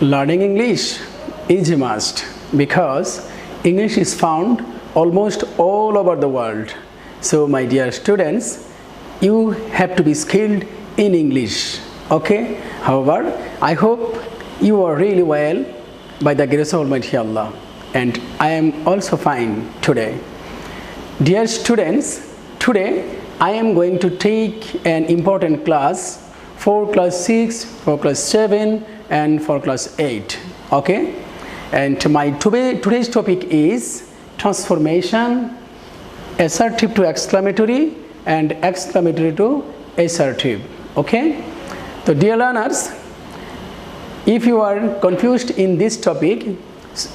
Learning English is a must because English is found almost all over the world. So my dear students, you have to be skilled in English. Okay? However, I hope you are really well by the grace of Almighty Allah, and I am also fine today. Dear students, today I am going to take an important class for class 6, for class 7 and for class 8. Okay? And my today's topic is transformation, assertive to exclamatory and exclamatory to assertive. Okay? So dear learners, if you are confused in this topic,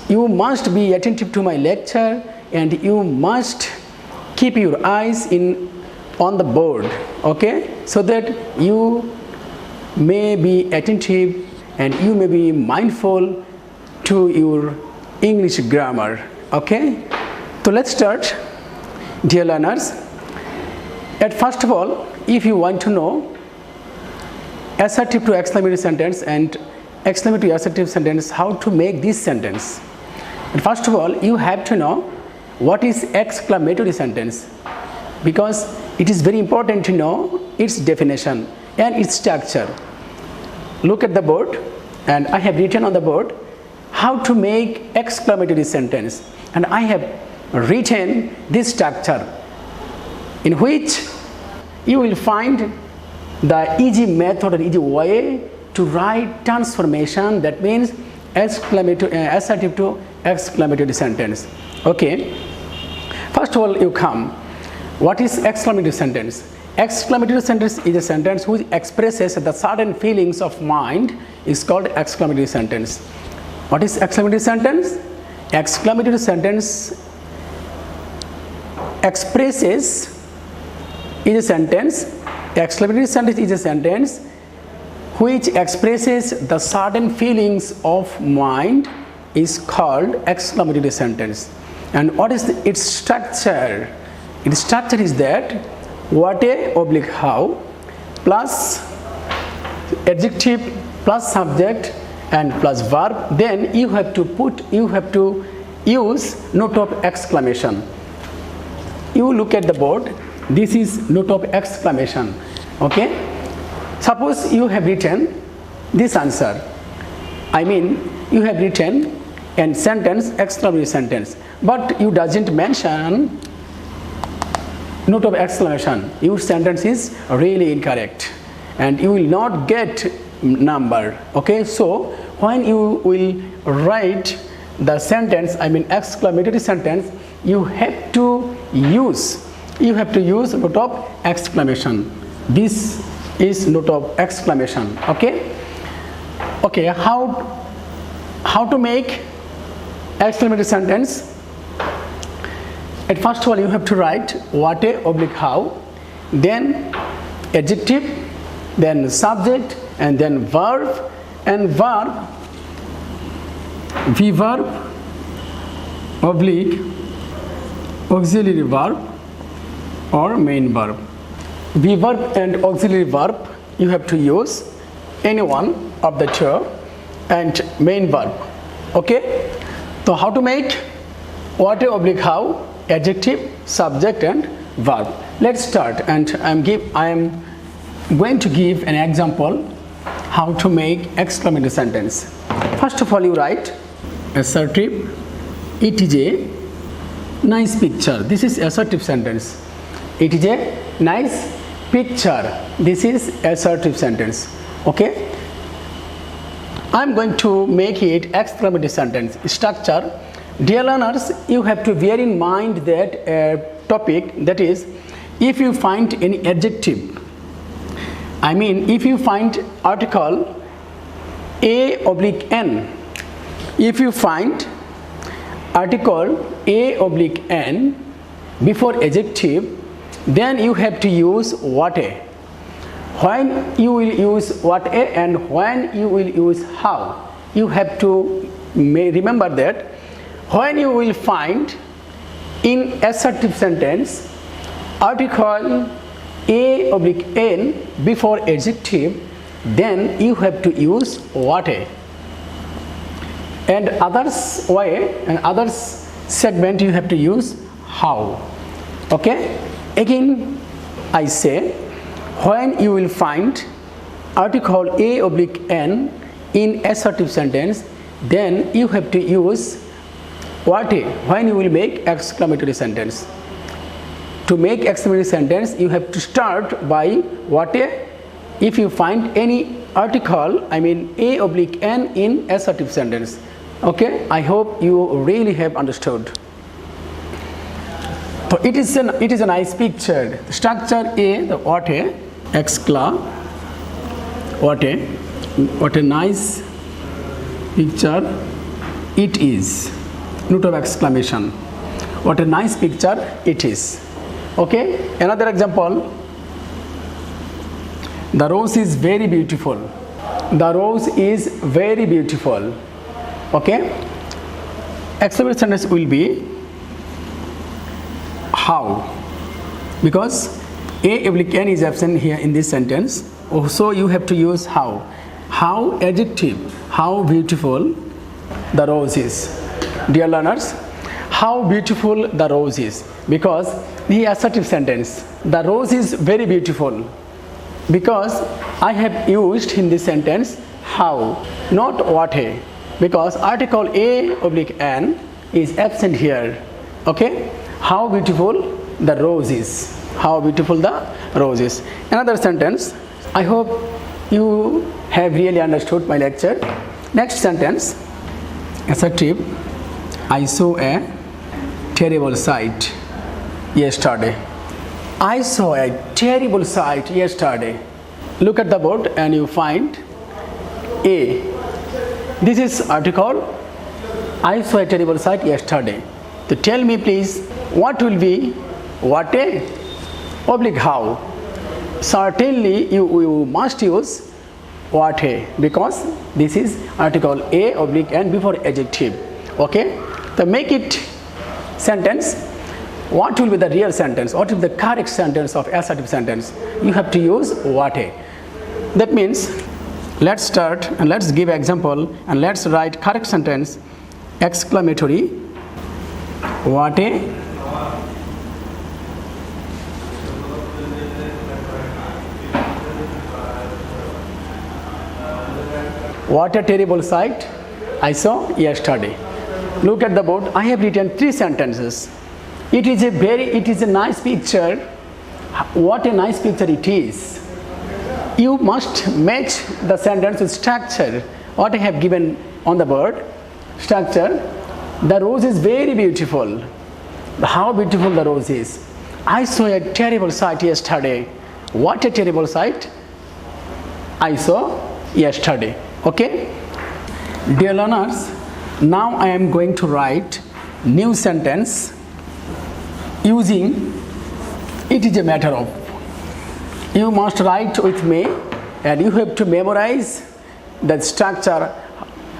you must be attentive to my lecture and you must keep your eyes on the board, okay, so that you may be attentive and you may be mindful to your English grammar. Okay, so let's start, dear learners. At first of all, if you want to know assertive to exclamatory sentence and exclamatory to assertive sentence, how to make this sentence, and first of all you have to know what is exclamatory sentence, because it is very important to know its definition and its structure. Look at the board, and I have written on the board how to make exclamatory sentence, and I have written this structure in which you will find the easy method or easy way to write transformation, that means assertive to exclamatory sentence. Okay, first of all you come, what is exclamatory sentence? Exclamatory sentence is a sentence which expresses the certain feelings of mind, is called exclamatory sentence. What is exclamatory sentence? Exclamatory sentence expresses is a sentence, exclamatory sentence is a sentence which expresses the certain feelings of mind, is called exclamatory sentence. And what is its structure? Its structure is that what a oblique how plus adjective plus subject and plus verb, then you have to use note of exclamation. You look at the board, this is note of exclamation. Okay, suppose you have written this answer, I mean you have written a sentence, exclamatory sentence, but you doesn't mention note of exclamation. Your sentence is really incorrect and you will not get number. Okay, so when you will write the sentence, I mean exclamatory sentence, you have to use note of exclamation. This is note of exclamation. Okay, how to make exclamatory sentence? At first of all you have to write what a oblique how, then adjective, then subject, and then verb, and verb, verb oblique auxiliary verb or main verb. Verb and auxiliary verb you have to use any one of the two, and main verb. Okay, so how to make what a oblique how, adjective, subject and verb. Let's start, and I am going to give an example how to make exclamatory sentence. First of all you write assertive, it is a nice picture. This is assertive sentence. It is a nice picture. This is assertive sentence. Okay, I am going to make it exclamatory sentence structure. Dear learners, you have to bear in mind that topic, that is, if you find any adjective, I mean if you find article a oblique n, if you find article a oblique n before adjective, then you have to use what a. When you will use what a and when you will use how, you have to remember that when you will find in assertive sentence article a oblique n before adjective, then you have to use what a. And others way and others segment you have to use how. Okay, again I say, when you will find article a oblique n in assertive sentence, then you have to use what a when you will make exclamatory sentence. To make exclamatory sentence, you have to start by what a. If you find any article, I mean a oblique n in assertive sentence. Okay, I hope you really have understood. So it is a nice picture. Structure A, the what a, excla, what a nice picture it is. Note of exclamation. What a nice picture it is. Okay, another example. The rose is very beautiful. The rose is very beautiful. Okay, exclamatory sentence will be how, because a oblique n is absent here in this sentence, so you have to use how. How adjective, how beautiful the rose is. Dear learners, how beautiful the rose is, because the assertive sentence, the rose is very beautiful, because I have used in this sentence how, not what a, because article a oblique n is absent here. Okay, how beautiful the rose is. How beautiful the rose is. Another sentence. I hope you have really understood my lecture. Next sentence. Assertive. I saw a terrible sight yesterday. I saw a terrible sight yesterday. Look at the board and you find a. This is article. I saw a terrible sight yesterday. So tell me please, what will be what a oblique how? Certainly you must use what a, because this is article a oblique n before adjective. Okay, so make it sentence. What will be the real sentence? What is the correct sentence of assertive sentence? You have to use what a. That means let's start and let's give example and let's write correct sentence. Exclamatory what a what a terrible sight I saw yesterday. Look at the board. I have written 3 sentences. It is a nice picture. What a nice picture it is. You must match the sentence with structure. What I have given on the board. Structure. The rose is very beautiful. How beautiful the rose is. I saw a terrible sight yesterday. What a terrible sight I saw yesterday. Okay? Dear learners, now I am going to write new sentence using it is a matter of. You must write with me and you have to memorize the structure.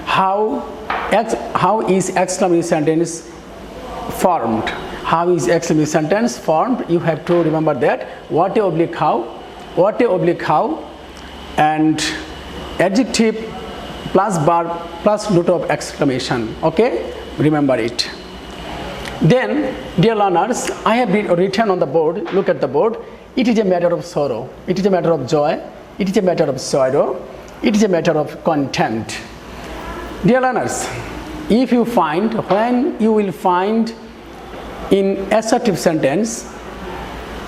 How is exclamatory sentence formed? How is exclamatory sentence formed? You have to remember that. What a oblique how, and adjective plus verb plus note of exclamation. Okay, remember it. Then, dear learners, I have written on the board. Look at the board. It is a matter of sorrow. It is a matter of joy. It is a matter of sorrow. It is a matter of contempt. Dear learners, if you find, when you will find in assertive sentence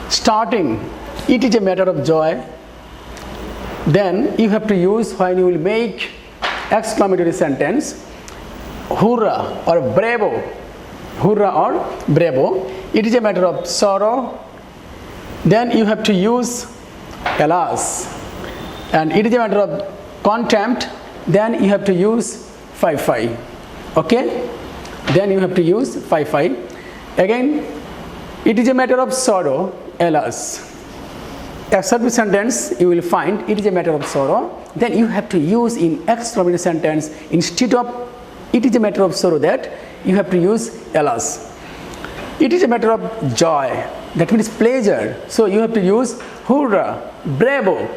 starting it is a matter of joy, then you have to use, when you will make exclamatory sentence, hurrah or bravo. Hurrah or bravo. It is a matter of sorrow, then you have to use alas. And it is a matter of contempt, then you have to use fie. Okay, then you have to use fie. Again, it is a matter of sorrow, alas. Assertive sentence you will find it is a matter of sorrow, then you have to use in exclamatory sentence, instead of it is a matter of sorrow, that you have to use alas. It is a matter of joy, that means pleasure, so you have to use hurrah, bravo.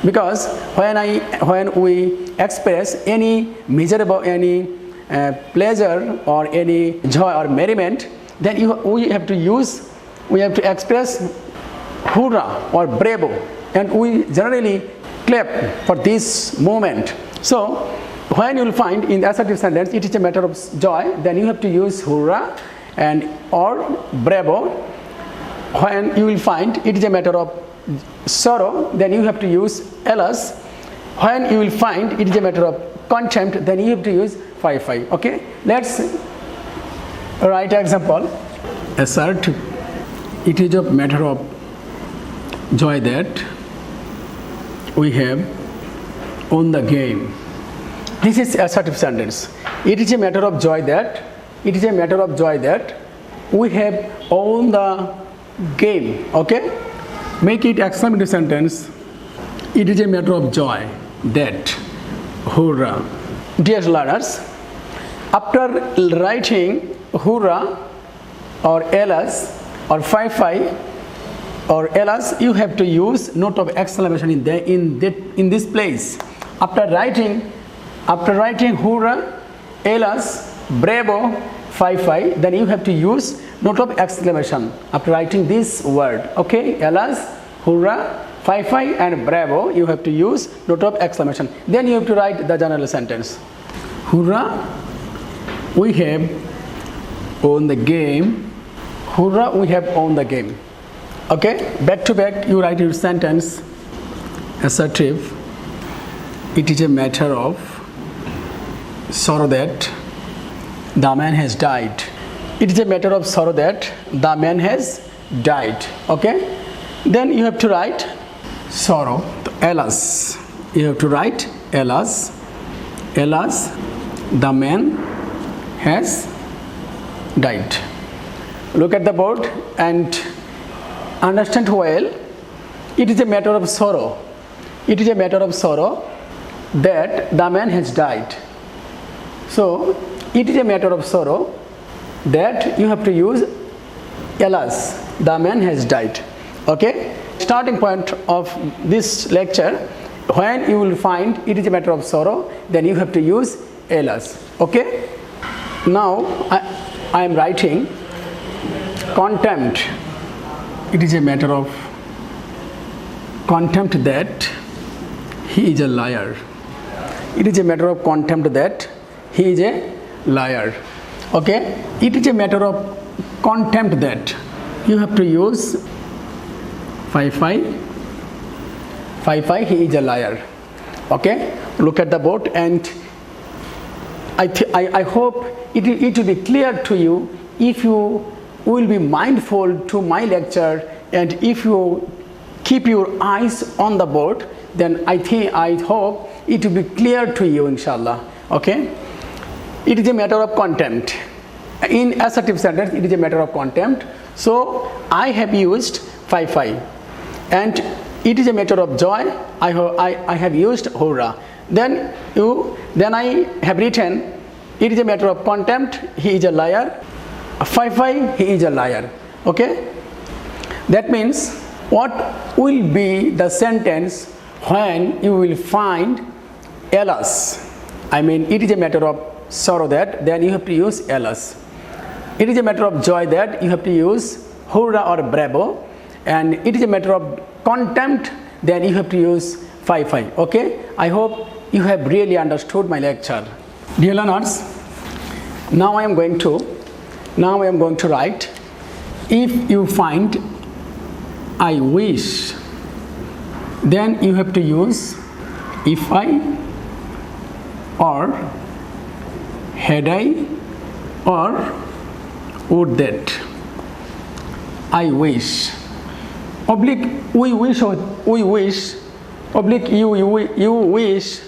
Because when we express any measurable, any pleasure or any joy or merriment, then we have to express hurrah or bravo, and we generally clap for this moment. So when you will find in the assertive sentence it is a matter of joy, then you have to use hurrah and or bravo. When you will find it is a matter of sorrow, then you have to use alas. When you will find it is a matter of contempt, then you have to use fie fie. Okay, let's write an example. Assert, it is a matter of joy that we have won the game. This is assertive sentence. It is a matter of joy that we have won the game. Okay, make it exclamative sentence. It is a matter of joy that hurrah. Dear learners, after writing hurrah or alas or fie fie or alas, you have to use note of exclamation in this place. After writing hurrah, alas, bravo, fie fie, then you have to use note of exclamation after writing this word. Okay, alas, hurrah, fie fie and bravo, you have to use note of exclamation. Then you have to write the general sentence. Hurrah, we have won the game. Hurrah, we have won the game. Okay, back to back you write your sentence. Assertive, it is a matter of sorrow that the man has died. It is a matter of sorrow that the man has died. Okay, then you have to write sorrow, alas. You have to write alas, alas, the man has died. Look at the board and understand well. It is a matter of sorrow. It is a matter of sorrow that the man has died. So it is a matter of sorrow that you have to use alas, the man has died. Okay, starting point of this lecture, when you will find it is a matter of sorrow, then you have to use alas. Okay, now I am writing contempt. It is a matter of contempt that he is a liar. It is a matter of contempt that he is a liar. Okay, it is a matter of contempt that you have to use fie fie, he is a liar. Okay, look at the board and I hope it will be clear to you if you will be mindful to my lecture, and if you keep your eyes on the board, then I hope it will be clear to you, inshallah. Okay, it is a matter of contempt. In assertive sentence it is a matter of contempt, so I have used fie fie, and it is a matter of joy, I have used hurrah. Then I have written it is a matter of contempt, he is a liar, fie fie, he is a liar. Okay, that means what will be the sentence when you will find alas? I mean, it is a matter of sorrow that, then you have to use alas. It is a matter of joy that you have to use hurrah or bravo, and it is a matter of contempt, then you have to use fie fie. Okay, I hope you have really understood my lecture. Dear learners, now I am going to write, if you find I wish, then you have to use if I or had I or would that. I wish, oblique we wish, oblique you wish,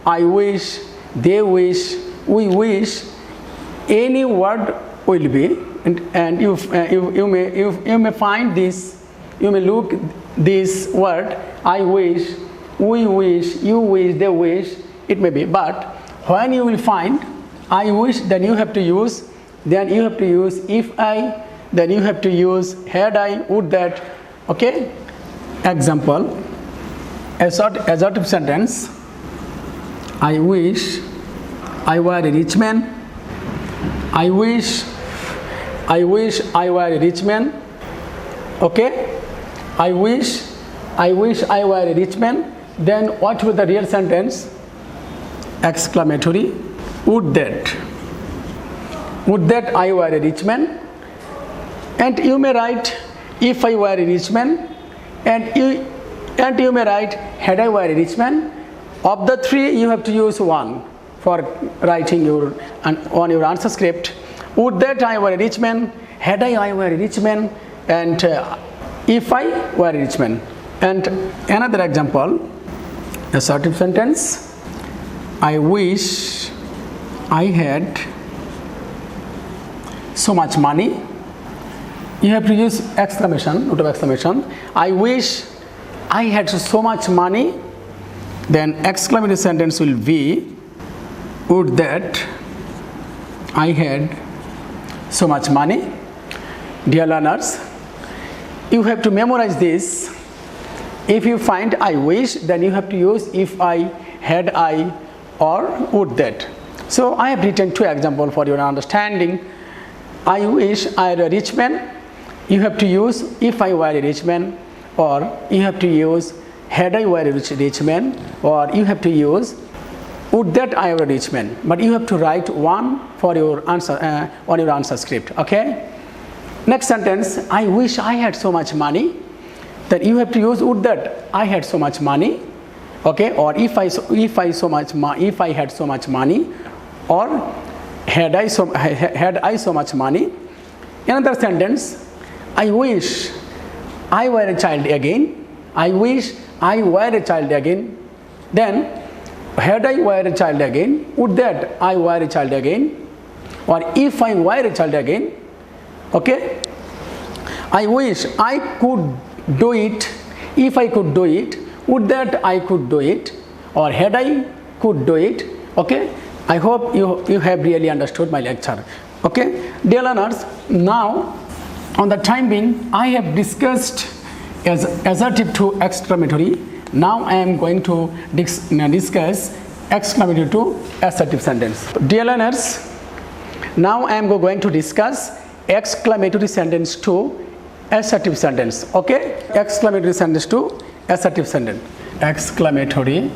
I wish, they wish, we wish, any word will be, and you may find this, you may look this word I wish, we wish, you wish, they wish, it may be, but when you will find I wish, then you have to use if I, then you have to use had I, would that. Okay, example, assertive sentence, I wish I were a rich man, I wish I were a rich man. Okay? I wish I were a rich man. Then what will the real sentence? Exclamatory. Would that I were a rich man. And you may write if I were a rich man. And you may write had I were a rich man. Of the three, you have to use one for writing on your answer script. Would that I were a rich man, had I were a rich man, and if I were a rich man. And another example, assertive sentence. I wish I had so much money. You have to use exclamation, note of exclamation. I wish I had so much money. Then exclamatory sentence will be, would that I had so much money. Dear learners, you have to memorize this. If you find I wish, then you have to use if I, had I, or would that. So I have written two examples for your understanding. I wish I were a rich man. You have to use if I were a rich man, or you have to use had I were a rich man, or you have to use would that I were a rich man. But you have to write one for your answer on your answer script. Okay? Next sentence, I wish I had so much money. Then you have to use would that I had so much money. Okay? Or if I had so much money, or had I so much money. Another sentence, I wish I were a child again. I wish I were a child again. Then, had I were a child again, would that I were a child again, or if I were a child again. Okay? I wish I could do it. If I could do it, would that I could do it, or had I could do it. Okay? I hope you have really understood my lecture. Okay? Dear learners, now on the time being, I have discussed as assertive to exclamatory. Now I am going to discuss exclamatory to assertive sentence. Dear learners, now I am going to discuss exclamatory sentence to assertive sentence. Okay? Exclamatory sentence to assertive sentence. Exclamatory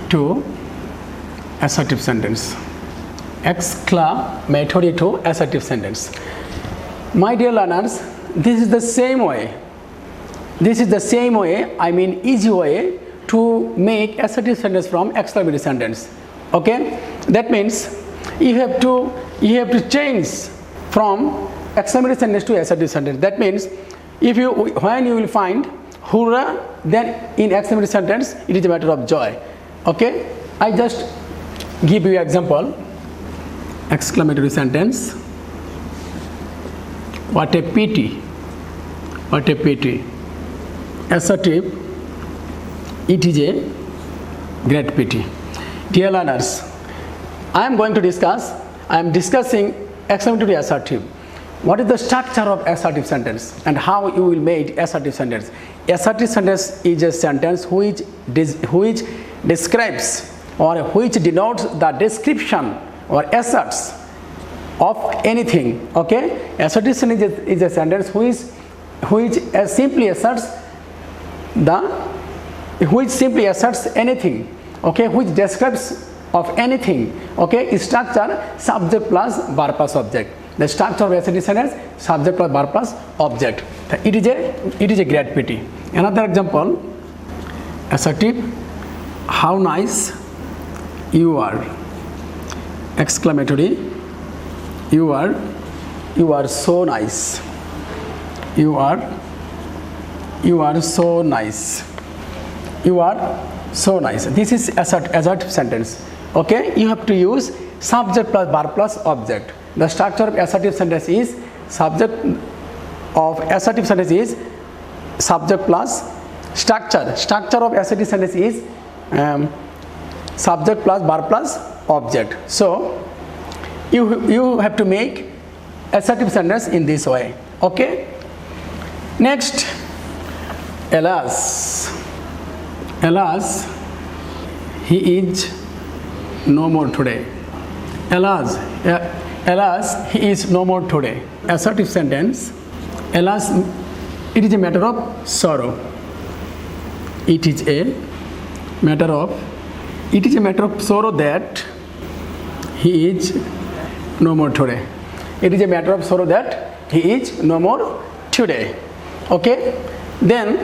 to assertive sentence. Exclamatory to assertive sentence. My dear learners, this is the same way. I mean easy way to make assertive sentence from exclamatory sentence. Okay? That means you have to change from exclamatory sentence to assertive sentence. That means when you will find hurrah, then in exclamatory sentence it is a matter of joy. Okay? I just give you example. Exclamatory sentence. What a pity. What a pity. Assertive. It is a great pity. Dear learners, I am discussing exclamatory assertive. What is the structure of assertive sentence and how you will make assertive sentence? Assertive sentence is a sentence which describes or which denotes the description or asserts of anything. Okay? Assertive sentence is a sentence which simply asserts anything. Okay? Which describes of anything. Okay? Structure subject plus verb plus object. The structure of assertive sentence subject plus verb plus object. It is a great pity. Another example, assertive. How nice you are. Exclamatory. You are so nice. You are so nice. You are so nice. This is assertive sentence. Okay? You have to use subject plus verb plus object. The structure of assertive sentence is subject plus structure. Structure of assertive sentence is subject plus verb plus object. So you have to make assertive sentence in this way. Okay? Next, alas, he is no more today. Alas, Alas, he is no more today. Assertive sentence. Alas, it is a matter of sorrow. It is a matter of sorrow that he is no more today. It is a matter of sorrow that he is no more today. Okay? Then,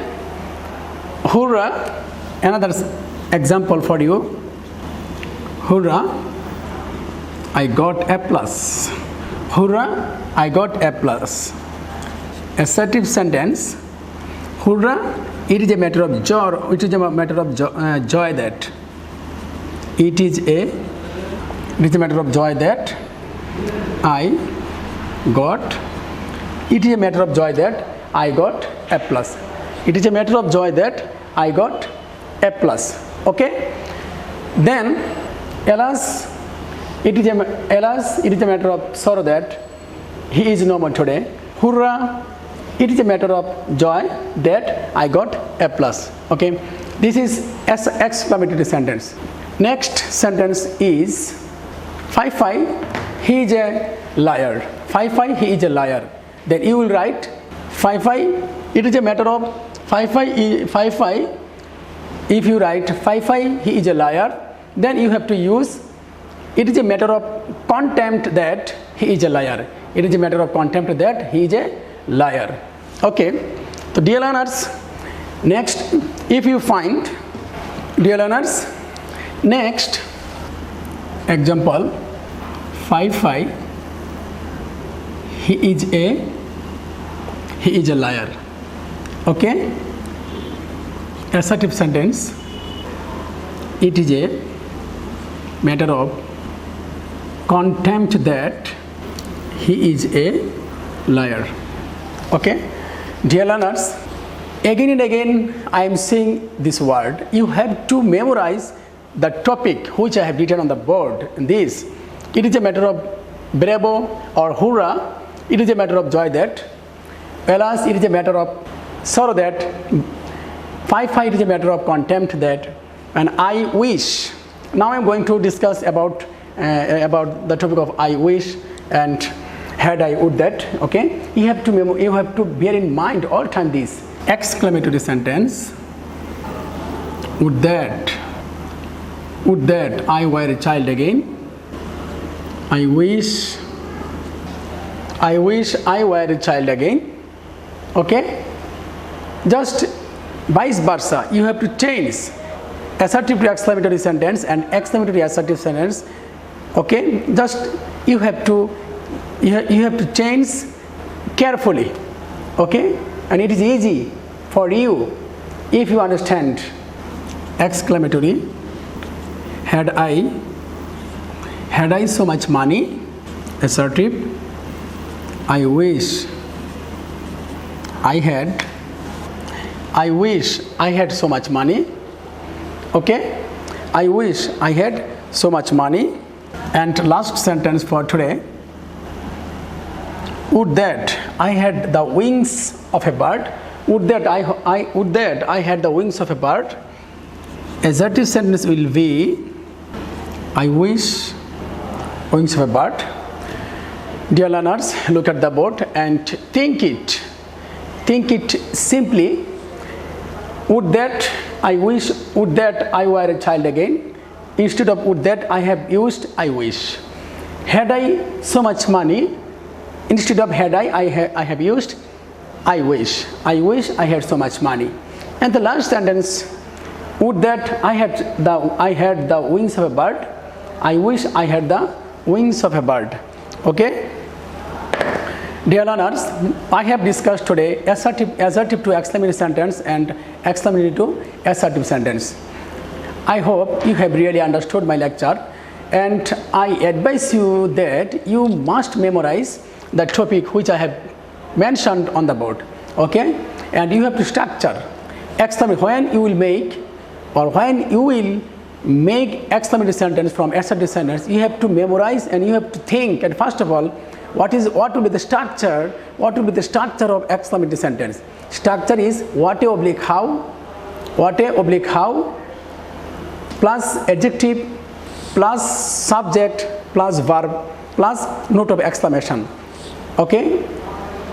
hurrah, another example for you. Hurrah, I got A plus. Hurrah, I got A plus. Assertive sentence. Hurrah, it is a matter of joy. It is a matter of joy that. It is a matter of joy that I got. It is a matter of joy that I got A plus. It is a matter of joy that I got A plus. Okay? Then, alas, it is a matter of sorrow that he is no more today. Hurrah, it is a matter of joy that I got A plus. Okay? This is exclamatory sentence. Next sentence is Fai, he is a liar. Fai, he is a liar. Then you will write Fai, it is a matter of Fai. If you write Fai, he is a liar, then you have to use it is a matter of contempt that he is a liar. It is a matter of contempt that he is a liar. Okay. So dear learners, next if you find, dear learners, next example, Fai, he is a liar. Okay. Assertive sentence. It is a matter of contempt that he is a liar. Okay. Dear learners, again and again I am saying this word. You have to memorize the topic which I have written on the board. This, it is a matter of bravo or hurrah. It is a matter of joy that. Alas, it is a matter of sorrow that. Fai, it is a matter of contempt that. And I wish. Now I am going to discuss about the topic of I wish and had I, would that. Okay, you have to bear in mind all time this exclamatory sentence. Would that I were a child again. I wish I were a child again. Okay, just vice versa. You have to change assertive to exclamatory sentence and exclamatory assertive sentence. Okay, just you have to change carefully. Okay, and it is easy for you if you understand exclamatory. Had I so much money. Assertive, I wish I had so much money. Okay, I wish I had so much money. And last sentence for today. Would that I had the wings of a bird. Would that I had the wings of a bird. Assertive sentence will be I wish wings of a bird. Dear learners, look at the board and think it simply. Would that I were a child again. Instead of would that I have used I wish. Had I so much money. Instead of had I have used I wish. I wish I had so much money. And the last sentence, would that I had the wings of a bird. I wish I had the wings of a bird. Okay. Dear learners, I have discussed today assertive to exclamatory sentence and exclamatory to assertive sentence. I hope you have really understood my lecture, and I advise you that you must memorize the topic which I have mentioned on the board. Okay, and you have to structure when you will make exclamatory sentence from assertive sentence. You have to memorize and you have to think. And first of all, what will be the structure? What will be the structure of exclamatory sentence? Structure is what oblique how plus adjective plus subject plus verb plus note of exclamation. Okay,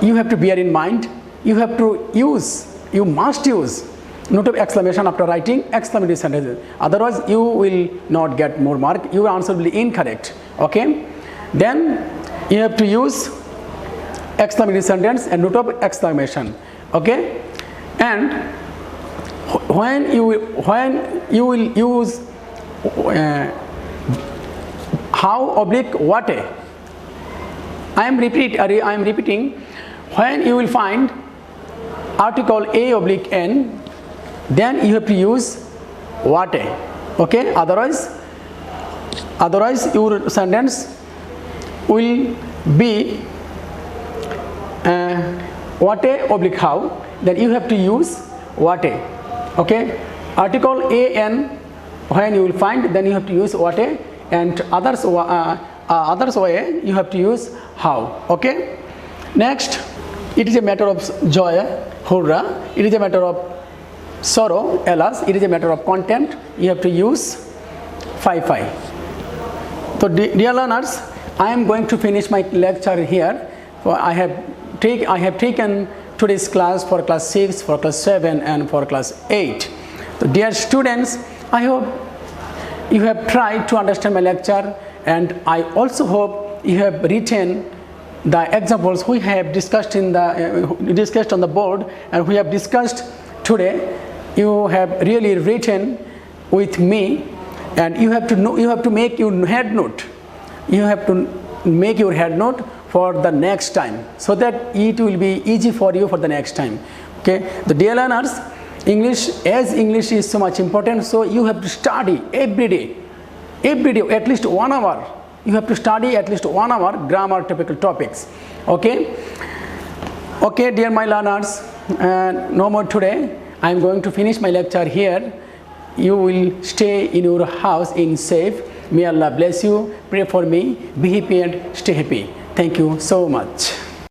you have to bear in mind, you must use note of exclamation after writing exclamatory sentences. Otherwise, you will not get more mark. Your answer will be incorrect. Okay, then you have to use exclamatory sentence and note of exclamation. Okay, and when you will use how oblique what a, I am repeating, when you will find article a oblique n, then you have to use what a. Okay, otherwise your sentence will be what a oblique how, then you have to use what a. Okay, article a n, when you will find, then you have to use what a, and others way you have to use how. Okay, next, it is a matter of joy, hurrah. It is a matter of sorrow, alas. It is a matter of contempt, you have to use fie. So dear learners, I am going to finish my lecture here. I have taken today's class for class 6, for class 7 and for class 8. So dear students, I hope you have tried to understand my lecture, and I also hope you have written the examples we have discussed on the board and we have discussed today. You have really written with me, and you have to make your head note. You have to make your head note for the next time, so that it will be easy for you for the next time. Okay, the dear learners, English is so much important, so you have to study every day at least 1 hour. You have to study at least 1 hour grammar typical topics. Okay, dear my learners, no more today. I am going to finish my lecture here. You will stay in your house in safe. May Allah bless you. Pray for me. Be happy and stay happy. Thank you so much.